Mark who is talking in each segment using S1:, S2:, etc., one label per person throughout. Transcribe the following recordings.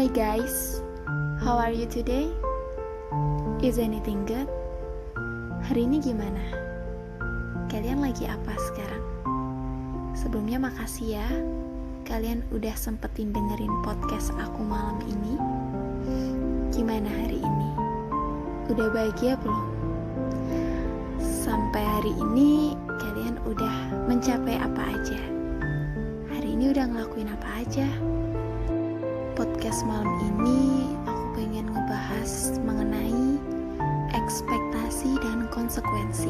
S1: Hi guys, how are you today? Is anything good? Hari ini gimana? Kalian lagi apa sekarang? Sebelumnya makasih ya, kalian udah sempetin dengerin podcast aku malam ini. Gimana hari ini? Udah bahagia belum? Sampai hari ini kalian udah mencapai apa aja? Hari ini udah ngelakuin apa aja? Podcast malam ini aku pengen ngebahas mengenai ekspektasi dan konsekuensi.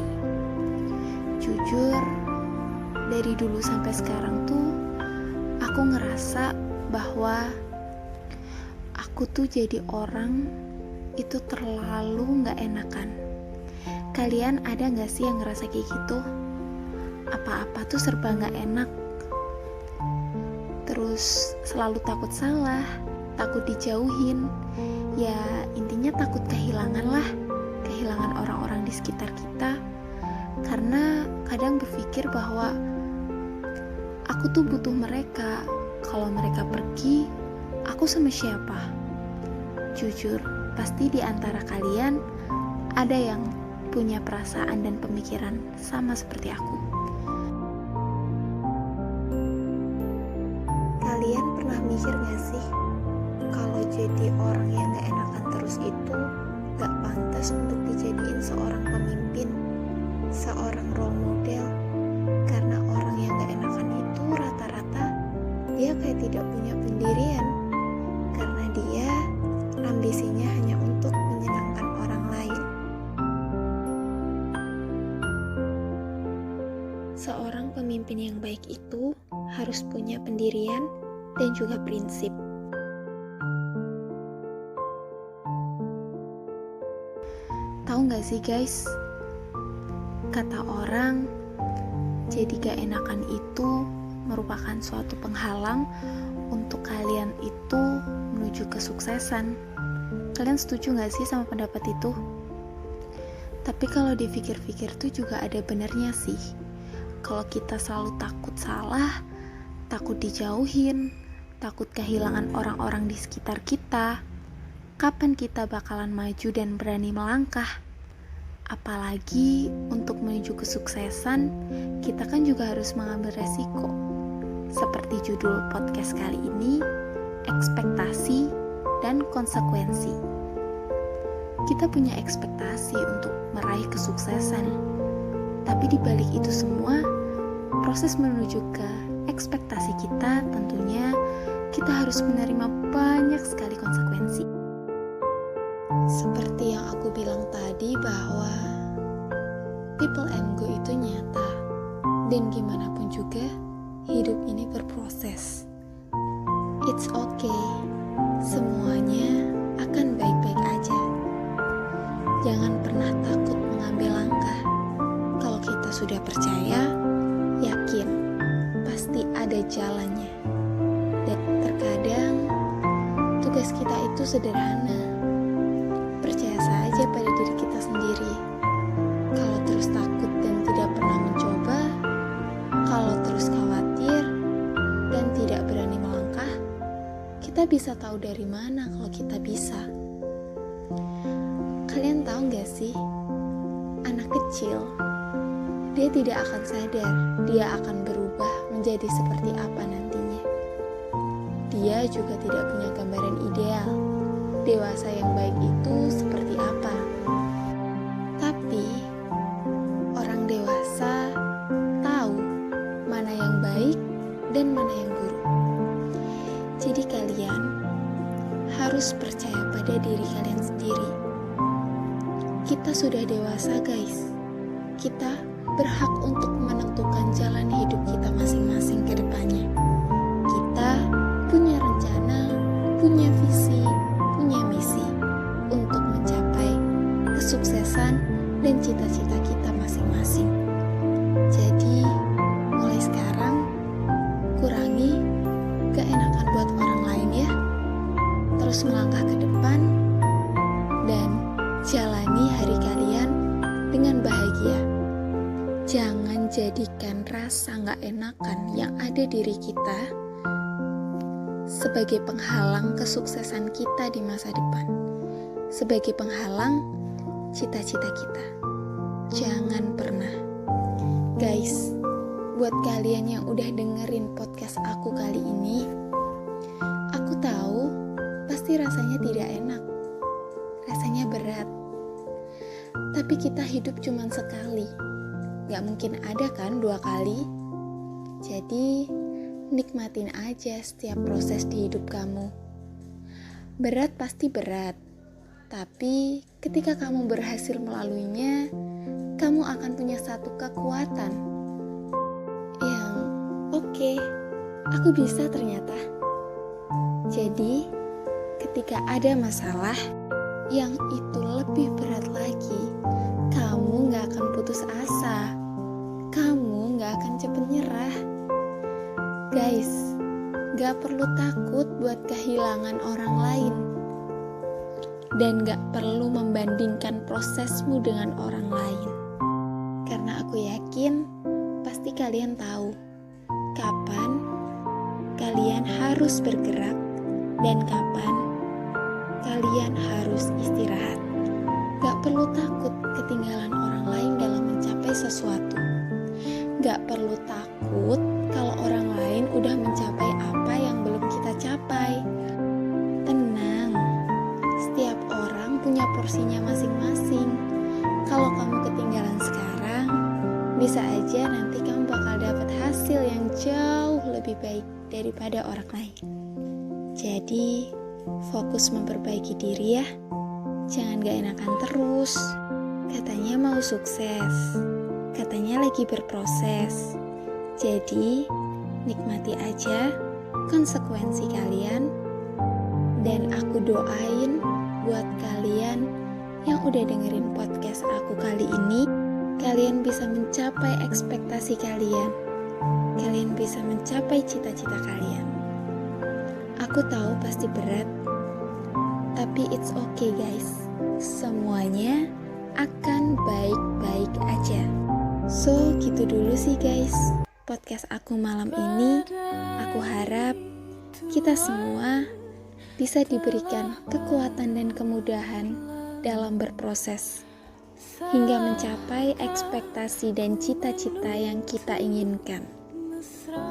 S1: Jujur, dari dulu sampai sekarang tuh aku ngerasa bahwa aku tuh jadi orang itu terlalu gak enakan. Kalian ada gak sih yang ngerasa kayak gitu? Apa-apa tuh serba gak enak. Terus selalu takut salah, takut dijauhin. Ya intinya takut kehilangan lah, kehilangan orang-orang di sekitar kita. Karena kadang berpikir bahwa aku tuh butuh mereka. Kalau mereka pergi, aku sama siapa? Jujur, pasti di antara kalian ada yang punya perasaan dan pemikiran sama seperti aku. Kalian pernah mikir gak sih, kalau jadi orang yang gak enakan terus itu gak pantas untuk dijadiin seorang pemimpin, seorang role model? Karena orang yang gak enakan itu rata-rata dia kayak tidak punya pendirian, karena dia ambisinya hanya untuk menyenangkan orang lain. Seorang pemimpin yang baik itu harus punya pendirian dan juga prinsip. Tahu gak sih guys, kata orang jadi gak enakan itu merupakan suatu penghalang untuk kalian itu menuju kesuksesan. Kalian setuju gak sih sama pendapat itu? Tapi kalau dipikir-pikir tuh juga ada benernya sih. Kalau kita selalu takut salah, takut dijauhin, takut kehilangan orang-orang di sekitar kita, kapan kita bakalan maju dan berani melangkah? Apalagi untuk menuju kesuksesan, kita kan juga harus mengambil resiko. Seperti judul podcast kali ini, ekspektasi dan konsekuensi. Kita punya ekspektasi untuk meraih kesuksesan, tapi di balik itu semua, proses menuju ke ekspektasi kita tentunya kita harus menerima banyak sekali konsekuensi. Seperti yang aku bilang tadi bahwa people and go itu nyata, dan gimana pun juga hidup ini berproses. It's okay, semuanya akan baik-baik aja. Jangan pernah takut mengambil langkah. Kalau kita sudah percaya, yakin pasti ada jalannya. Dan terkadang tugas kita itu sederhana. Percaya saja pada diri kita sendiri. Kalau terus takut dan tidak pernah mencoba, kalau terus khawatir dan tidak berani melangkah, kita bisa tahu dari mana kalau kita bisa? Kalian tahu gak sih, anak kecil, dia tidak akan sadar dia akan berubah menjadi seperti apa nantinya. Dia juga tidak punya gambaran ideal dewasa yang baik itu seperti apa. Tapi orang dewasa tahu mana yang baik dan mana yang buruk. Jadi kalian harus percaya pada diri kalian sendiri. Kita sudah dewasa guys. Kita berhak untuk menentukan jalan hidup kita masing-masing ke depannya. Kita punya rencana, punya visi, punya misi untuk mencapai kesuksesan dan cita-cita kita masing-masing. Jadi, mulai sekarang kurangi keenakan buat orang lain ya. Terus melangkah ke depan dan jalani hari kalian dengan bahagia. Jangan jadikan rasa gak enakan yang ada diri kita sebagai penghalang kesuksesan kita di masa depan, sebagai penghalang cita-cita kita. Jangan pernah. Guys, buat kalian yang udah dengerin podcast aku kali ini, aku tahu pasti rasanya tidak enak, rasanya berat. Tapi kita hidup cuma sekali, gak mungkin ada kan 2 kali. Jadi nikmatin aja setiap proses di hidup kamu. Berat pasti berat, tapi ketika kamu berhasil melaluinya, kamu akan punya satu kekuatan yang oke, aku bisa ternyata. Jadi ketika ada masalah yang itu lebih berat lagi, kamu gak akan putus asa, kamu gak akan cepet nyerah. Guys, gak perlu takut buat kehilangan orang lain, dan gak perlu membandingkan prosesmu dengan orang lain. Karena aku yakin pasti kalian tahu kapan kalian harus bergerak dan kapan kalian harus istirahat. Gak perlu takut ketinggalan orang lain dalam mencapai sesuatu. Gak perlu takut kalau orang lain udah mencapai apa yang belum kita capai. Tenang, setiap orang punya porsinya masing-masing. Kalau kamu ketinggalan sekarang, bisa aja nanti kamu bakal dapat hasil yang jauh lebih baik daripada orang lain. Jadi, fokus memperbaiki diri ya. Jangan gak enakan terus. Katanya mau sukses, katanya lagi berproses. Jadi, nikmati aja konsekuensi kalian. Dan aku doain buat kalian yang udah dengerin podcast aku kali ini, kalian bisa mencapai ekspektasi kalian. Kalian bisa mencapai cita-cita kalian. Aku tahu pasti berat, tapi it's okay guys. Semuanya akan baik-baik aja. So, gitu dulu sih guys podcast aku malam ini. Aku harap kita semua bisa diberikan kekuatan dan kemudahan dalam berproses hingga mencapai ekspektasi dan cita-cita yang kita inginkan.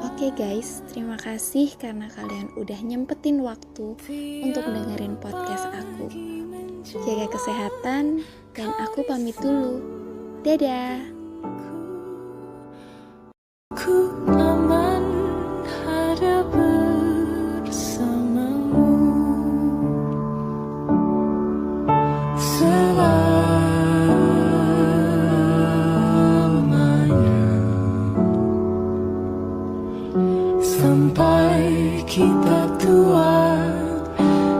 S1: Oke guys, terima kasih karena kalian udah nyempetin waktu untuk dengerin podcast aku. Jaga kesehatan dan aku pamit dulu. Dadah.
S2: Ku aman ada bersamamu selamanya, sampai kita tua,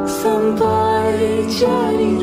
S2: sampai jadi